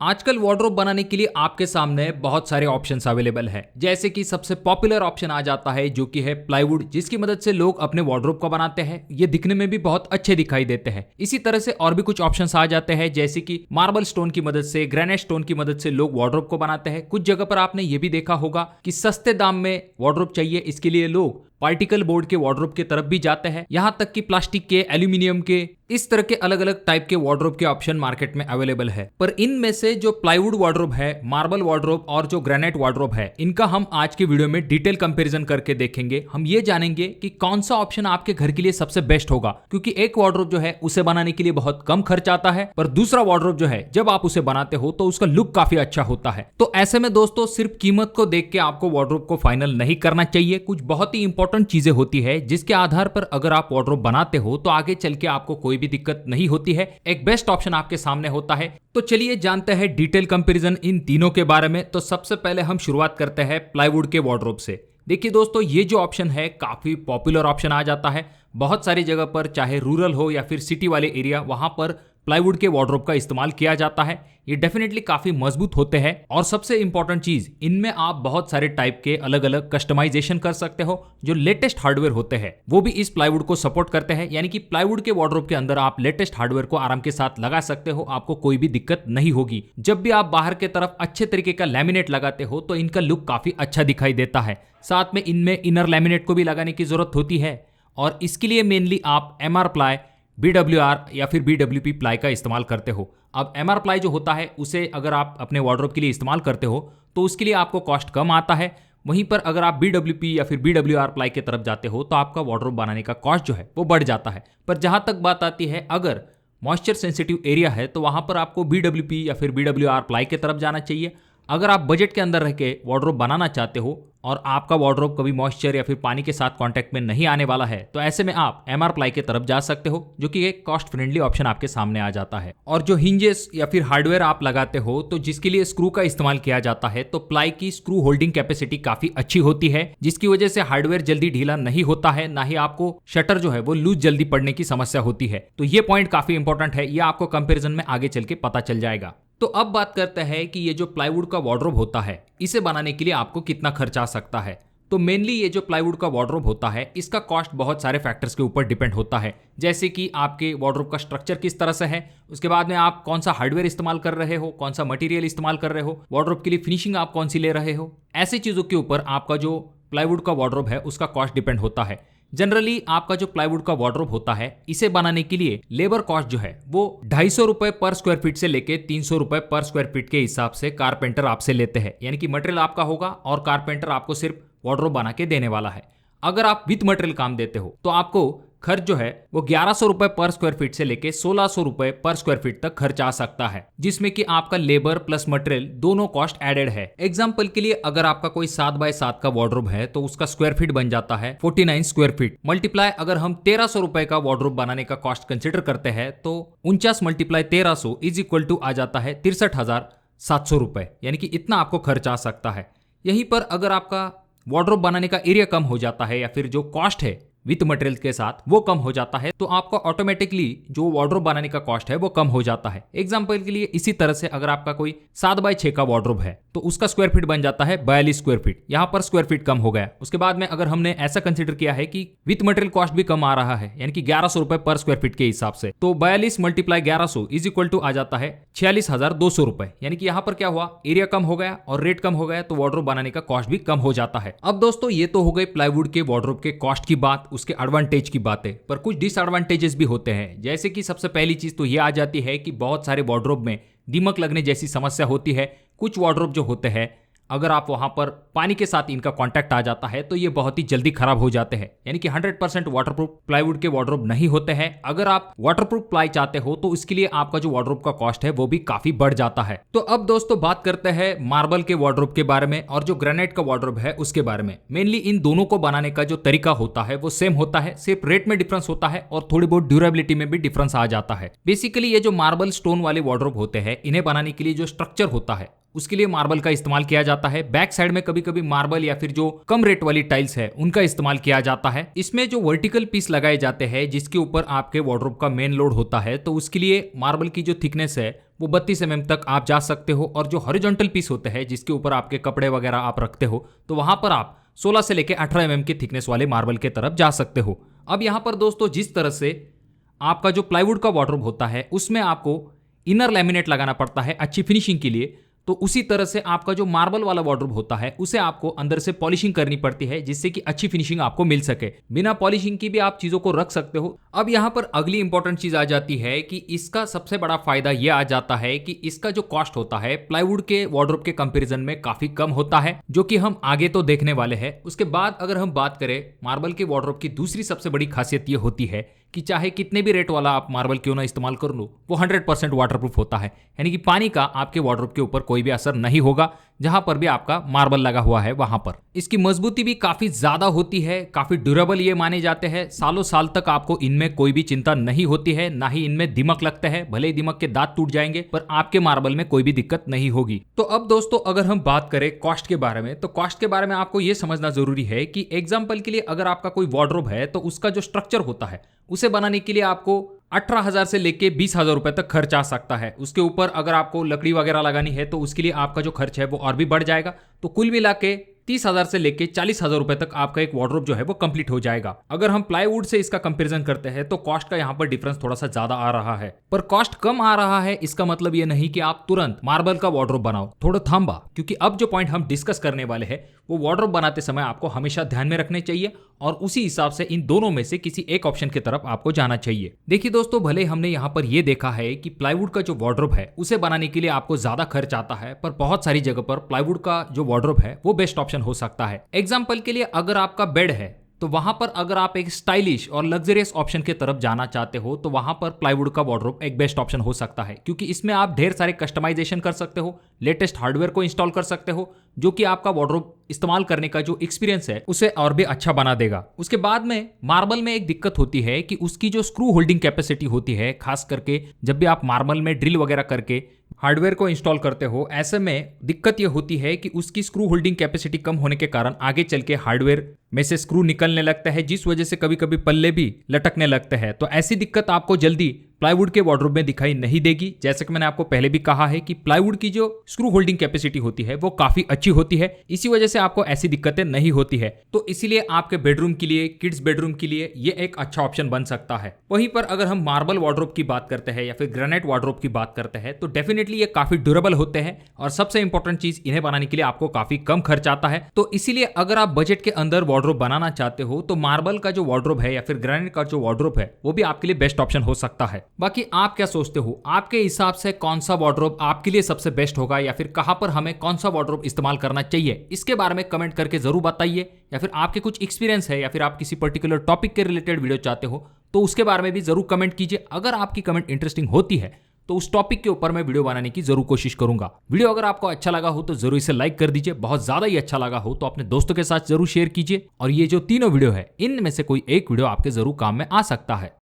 आजकल वार्डरोब बनाने के लिए आपके सामने बहुत सारे ऑप्शंस अवेलेबल है। जैसे कि सबसे पॉपुलर ऑप्शन आ जाता है जो कि है प्लाईवुड, जिसकी मदद से लोग अपने वार्डरोब को बनाते हैं। ये दिखने में भी बहुत अच्छे दिखाई देते हैं। इसी तरह से और भी कुछ ऑप्शंस आ जाते हैं, जैसे कि मार्बल स्टोन की मदद से, ग्रेनाइट स्टोन की मदद से लोग वार्डरोब को बनाते हैं। कुछ जगह पर आपने ये भी देखा होगा कि सस्ते दाम में वार्डरोब चाहिए, इसके लिए लोग पार्टिकल बोर्ड के वार्डरोब की तरफ भी जाते हैं। यहां तक कि प्लास्टिक के, एल्यूमिनियम के, इस तरह के अलग अलग टाइप के वार्डरोब के ऑप्शन मार्केट में अवेलेबल है। पर इनमें से जो प्लाईवुड वार्डरोब है, मार्बल वार्डरोब और जो ग्रेनाइट वार्डरोब है, इनका हम आज की वीडियो में डिटेल कंपैरिजन करके देखेंगे। हम ये जानेंगे कि कौन सा ऑप्शन आपके घर के लिए सबसे बेस्ट होगा, क्योंकि एक वार्डरोब जो है उसे बनाने के लिए बहुत कम खर्च आता है, पर दूसरा वार्डरोब जो है जब आप उसे बनाते हो तो उसका लुक काफी अच्छा होता है। तो ऐसे में दोस्तों सिर्फ कीमत को देख के आपको वार्डरोब को फाइनल नहीं करना चाहिए। कुछ बहुत ही इंपॉर्टेंट चीजें होती है जिसके आधार पर अगर आप वार्डरोब बनाते हो तो आगे चल के आपको कोई भी दिक्कत नहीं होती है। एक बेस्ट ऑप्शन आपके सामने होता है। तो चलिए जानते हैं डिटेल कंपैरिजन इन तीनों के बारे में। तो सबसे पहले हम शुरुआत करते हैं प्लाईवुड के वार्डरोब से। देखिए दोस्तों, ये जो ऑप्शन है काफी पॉपुलर ऑप्शन आ जाता है। बहुत सारी जगह पर, चाहे रूरल हो या फिर सिटी वाले एरिया, वहां पर प्लाईवुड के वार्डरोब का इस्तेमाल किया जाता है। ये डेफिनेटली काफी मजबूत होते हैं और सबसे इंपॉर्टेंट चीज, इनमें आप बहुत सारे टाइप के अलग अलग कस्टमाइजेशन कर सकते हो। जो लेटेस्ट हार्डवेयर होते हैं वो भी इस प्लाईवुड को सपोर्ट करते हैं, यानी कि प्लाईवुड के वार्डरोब के अंदर आप लेटेस्ट हार्डवेयर को आराम के साथ लगा सकते हो। आपको कोई भी दिक्कत नहीं होगी। जब भी आप बाहर के तरफ अच्छे तरीके का लैमिनेट लगाते हो तो इनका लुक काफी अच्छा दिखाई देता है। साथ में इनमें इनर लैमिनेट को भी लगाने की जरूरत होती है और इसके लिए मेनली आप MR प्लाई, BWR या फिर BWP प्लाई का इस्तेमाल करते हो। अब MR प्लाई जो होता है उसे अगर आप अपने वार्डरोब के लिए इस्तेमाल करते हो तो उसके लिए आपको कॉस्ट कम आता है। वहीं पर अगर आप BWP या फिर BWR प्लाई की तरफ जाते हो तो आपका वार्डरोब बनाने का कॉस्ट जो है वो बढ़ जाता है। पर जहां तक बात आती है, अगर मॉइस्चर सेंसिटिव एरिया है तो वहां पर आपको BWP या फिर BWR प्लाई की तरफ जाना चाहिए। अगर आप बजट के अंदर रह के वार्डरोब बनाना चाहते हो और आपका वार्डरोब कभी मॉइस्चर या फिर पानी के साथ कांटेक्ट में नहीं आने वाला है, तो ऐसे में आप MR प्लाई की तरफ जा सकते हो, जो कि एक कॉस्ट फ्रेंडली ऑप्शन आपके सामने आ जाता है। और जो हिंजेस या फिर हार्डवेयर आप लगाते हो तो जिसके लिए स्क्रू का इस्तेमाल किया जाता है, तो प्लाई की स्क्रू होल्डिंग कैपेसिटी काफी अच्छी होती है, जिसकी वजह से हार्डवेयर जल्दी ढीला नहीं होता है, ना ही आपको शटर जो है वो लूज जल्दी पड़ने की समस्या होती है। तो ये पॉइंट काफी इंपॉर्टेंट है, ये आपको कंपेरिजन में आगे चल के पता चल जाएगा। तो अब बात करते हैं कि ये जो प्लाईवुड का वार्डरोब होता है, इसे बनाने के लिए आपको कितना खर्च आ सकता है। तो मेनली ये जो प्लाईवुड का वार्डरोब होता है, इसका कॉस्ट बहुत सारे फैक्टर्स के ऊपर डिपेंड होता है। जैसे कि आपके वार्डरोब का स्ट्रक्चर किस तरह से है, उसके बाद में आप कौन सा हार्डवेयर इस्तेमाल कर रहे हो, कौन सा मटेरियल इस्तेमाल कर रहे हो, वार्डरोब के लिए फिनिशिंग आप कौन सी ले रहे हो, ऐसी चीजों के ऊपर आपका जो प्लाईवुड का वार्डरोब है उसका कॉस्ट डिपेंड होता है। जनरली आपका जो प्लाईवुड का वार्डरोब होता है, इसे बनाने के लिए लेबर कॉस्ट जो है वो 250 रुपए पर स्क्वायर फीट से लेके 300 रुपए पर स्क्वायर फीट के हिसाब से कारपेंटर आपसे लेते हैं। यानी कि मटेरियल आपका होगा और कारपेंटर आपको सिर्फ वार्डरोब बना के देने वाला है। अगर आप विथ मटेरियल काम देते हो तो आपको खर्च जो है वो 1100 रुपए पर स्क्वायर फीट से लेके 1600 रुपए पर स्क्वायर फीट तक खर्च आ सकता है, जिसमें कि आपका लेबर प्लस मटेरियल दोनों कॉस्ट एडेड है। एग्जांपल के लिए अगर आपका कोई 7x7 का वार्डरोब है तो उसका स्क्वायर फीट बन जाता है 49 स्क्वायर फीट। मल्टीप्लाई अगर हम 1300 रुपए का वार्डरोब बनाने का कॉस्ट कंसिडर करते हैं तो 49 × 1300 इज इक्वल टू आ जाता है 63,700 रुपए, यानी कि इतना आपको खर्च आ सकता है। यहीं पर अगर आपका वार्डरोब बनाने का एरिया कम हो जाता है या फिर जो कॉस्ट है विथ मटेरियल के साथ वो कम हो जाता है, तो आपका ऑटोमेटिकली जो वार्डरोब बनाने का कॉस्ट है वो कम हो जाता है। एग्जांपल के लिए इसी तरह से अगर आपका कोई 7x6 का वार्डरोब है तो उसका स्क्वायर फीट बन जाता है 42 स्क्वायर फीट। यहाँ पर स्क्वायर फीट कम हो गया। उसके बाद में अगर हमने ऐसा कंसिडर किया है कि विथ मटेरियल कॉस्ट भी कम आ रहा है, यानी कि 1100 रुपए पर स्क्वायर फीट के हिसाब से, तो 42 × 1100 इज इक्वल टू आ जाता है 46,200 रुपए। यानी कि यहाँ पर क्या हुआ, एरिया कम हो गया और रेट कम हो गया, तो वार्डरोब बनाने का कॉस्ट भी कम हो जाता है। अब दोस्तों ये तो हो गई प्लाईवुड के वार्डरोब के कॉस्ट की बात, उसके एडवांटेज की बातें। पर कुछ डिसएडवांटेजेस भी होते हैं। जैसे कि सबसे पहली चीज तो ये आ जाती है कि बहुत सारे वार्डरोब में दीमक लगने जैसी समस्या होती है। कुछ वार्डरोब जो होते हैं, अगर आप वहां पर पानी के साथ इनका कांटेक्ट आ जाता है तो ये बहुत ही जल्दी खराब हो जाते हैं। यानी कि 100% वाटरप्रूफ प्लाईवुड के वार्डरोब नहीं होते हैं। अगर आप वाटरप्रूफ प्लाई चाहते हो तो इसके लिए आपका जो वार्डरोब का कॉस्ट है वो भी काफी बढ़ जाता है। तो अब दोस्तों बात करते हैं मार्बल के वार्डरोब के बारे में और जो ग्रेनाइट का वार्डरोब है उसके बारे में। मेनली इन दोनों को बनाने का जो तरीका होता है वो सेम होता है, सिर्फ रेट में डिफरेंस होता है और थोड़ी बहुत ड्यूरेबिलिटी में भी डिफरेंस आ जाता है। बेसिकली ये जो मार्बल स्टोन वाले वार्डरोब होते हैं, इन्हें बनाने के लिए जो स्ट्रक्चर होता है उसके लिए मार्बल का इस्तेमाल किया जाता है। बैक साइड में कभी कभी मार्बल या फिर जो कम रेट वाली टाइल्स है उनका इस्तेमाल किया जाता है। इसमें जो वर्टिकल पीस लगाए जाते हैं जिसके ऊपर आपके वार्डरोब का मेन लोड होता है, तो उसके लिए मार्बल की जो थिकनेस है वो 32 mm तक आप जा सकते हो। और जो हॉरिजॉन्टल पीस होते हैं जिसके ऊपर आपके कपड़े वगैरह आप रखते हो, तो वहां पर आप 16 से लेकर 18 mm की थिकनेस वाले मार्बल के तरफ जा सकते हो। अब यहाँ पर दोस्तों जिस तरह से आपका जो प्लाईवुड का वार्डरोब होता है उसमें आपको इनर लैमिनेट लगाना पड़ता है अच्छी फिनिशिंग के लिए, तो उसी तरह से आपका जो मार्बल वाला वार्डरोब होता है उसे आपको अंदर से पॉलिशिंग करनी पड़ती है जिससे कि अच्छी फिनिशिंग आपको मिल सके। बिना पॉलिशिंग की भी आप चीजों को रख सकते हो। अब यहाँ पर अगली इंपॉर्टेंट चीज आ जाती है कि इसका सबसे बड़ा फायदा यह आ जाता है कि इसका जो कॉस्ट होता है प्लाईवुड के वार्डरोब के कंपैरिजन में काफी कम होता है, जो कि हम आगे तो देखने वाले हैं। उसके बाद अगर हम बात करें मार्बल के वार्डरोब की दूसरी सबसे बड़ी खासियत यह होती है कि चाहे कितने भी रेट वाला आप मार्बल क्यों ना इस्तेमाल कर लो, वो 100% वाटरप्रूफ होता है, यानी कि पानी का आपके वार्डरोब के ऊपर कोई भी असर नहीं होगा जहां पर भी आपका मार्बल लगा हुआ है वहां पर। इसकी मजबूती भी काफी ज्यादा होती है, काफी ड्यूरेबल ये माने जाते हैं। सालों साल तक आपको इनमें कोई भी चिंता नहीं होती है, ना ही इनमें दीमक लगते हैं। भले ही दीमक के दांत टूट जाएंगे पर आपके मार्बल में कोई भी दिक्कत नहीं होगी। तो अब दोस्तों अगर हम बात करें कॉस्ट के बारे में, तो कॉस्ट के बारे में आपको यह समझना जरूरी है कि एग्जाम्पल के लिए अगर आपका कोई वार्डरोब है तो उसका जो स्ट्रक्चर होता है उसे बनाने के लिए आपको 18,000 से लेके 20,000 रुपए तक खर्च आ सकता है। उसके ऊपर अगर आपको लकड़ी वगैरह लगानी है तो उसके लिए आपका जो खर्च है वो और भी बढ़ जाएगा। तो कुल मिला के 30,000 से लेके 40,000 रुपए तक आपका एक वार्डरोब जो है वो कंप्लीट हो जाएगा। अगर हम प्लाईवुड से इसका कंपैरिजन करते हैं तो कॉस्ट का यहाँ पर डिफरेंस थोड़ा सा ज्यादा आ रहा है, पर कॉस्ट कम आ रहा है इसका मतलब ये नहीं कि आप तुरंत मार्बल का वार्डरोब बनाओ। थोड़ा थांबा, क्योंकि अब जो पॉइंट हम डिस्कस करने वाले हैं वो वार्डरोब बनाते समय आपको हमेशा ध्यान में रखने चाहिए और उसी हिसाब से इन दोनों में से किसी एक ऑप्शन की तरफ आपको जाना चाहिए। देखिए दोस्तों, भले हमने यहाँ पर यह देखा है कि प्लाईवुड का जो वार्डरोब है उसे बनाने के लिए आपको ज्यादा खर्च आता है, पर बहुत सारी जगह पर प्लाईवुड का जो वार्डरोब है वो बेस्ट ऑप्शन हो सकता है। एग्जाम्पल के लिए अगर आपका बेड है तो वहां पर अगर आप एक स्टाइलिश और लग्जरियस ऑप्शन की तरफ जाना चाहते हो तो वहां पर प्लाईवुड का वार्डरोब एक बेस्ट ऑप्शन हो सकता है, क्योंकि इसमें आप ढेर सारे कस्टमाइजेशन कर सकते हो, लेटेस्ट हार्डवेयर को इंस्टॉल कर सकते हो, जो कि आपका वार्डरोब इस्तेमाल करने का जो एक्सपीरियंस है उसे और भी अच्छा बना देगा। उसके बाद में मार्बल में एक दिक्कत होती है कि उसकी जो स्क्रू होल्डिंग कैपेसिटी होती है, खास करके जब भी आप मार्बल में ड्रिल वगैरह करके हार्डवेयर को इंस्टॉल करते हो, ऐसे में दिक्कत यह होती है कि उसकी स्क्रू होल्डिंग कैपेसिटी कम होने के कारण आगे चल के हार्डवेयर में से स्क्रू निकलने लगता है, जिस वजह से कभी कभी पल्ले भी लटकने लगते हैं। तो ऐसी दिक्कत आपको जल्दी प्लाईवुड के वार्डरोब में दिखाई नहीं देगी। जैसे कि मैंने आपको पहले भी कहा है कि प्लाईवुड की जो स्क्रू होल्डिंग कैपेसिटी होती है वो काफी अच्छी होती है, इसी वजह से आपको ऐसी दिक्कतें नहीं होती है। तो इसीलिए आपके बेडरूम के लिए, किड्स बेडरूम के लिए ये एक अच्छा ऑप्शन बन सकता है। वहीं पर अगर हम मार्बल वार्डरोब की बात करते हैं या फिर ग्रेनाइट वार्डरोब की बात करते हैं तो डेफिनेटली ये काफी ड्यूरेबल होते हैं और सबसे इंपॉर्टेंट चीज, इन्हें बनाने के लिए आपको काफी कम खर्च आता है। तो इसीलिए अगर आप बजट के अंदर वार्डरोब बनाना चाहते हो तो मार्बल का जो वार्डरोब है या फिर ग्रेनाइट का जो वार्डरोब है वो भी आपके लिए बेस्ट ऑप्शन हो सकता है। बाकी आप क्या सोचते हो, आपके हिसाब से कौन सा वार्डरोब आपके लिए सबसे बेस्ट होगा या फिर कहां पर हमें कौन सा वार्डरोब इस्तेमाल करना चाहिए, इसके बारे में कमेंट करके जरूर बताइए। या फिर आपके कुछ एक्सपीरियंस है या फिर आप किसी पर्टिकुलर टॉपिक के रिलेटेड वीडियो चाहते हो तो उसके बारे में भी जरूर कमेंट कीजिए। अगर आपकी कमेंट इंटरेस्टिंग होती है तो उस टॉपिक के ऊपर मैं वीडियो बनाने की जरूर कोशिश करूंगा। वीडियो अगर आपको अच्छा लगा हो तो जरूर इसे लाइक कर दीजिए, बहुत ज्यादा ही अच्छा लगा हो तो अपने दोस्तों के साथ जरूर शेयर कीजिए। और ये जो तीनों वीडियो है इनमें से कोई एक वीडियो आपके जरूर काम में आ सकता है।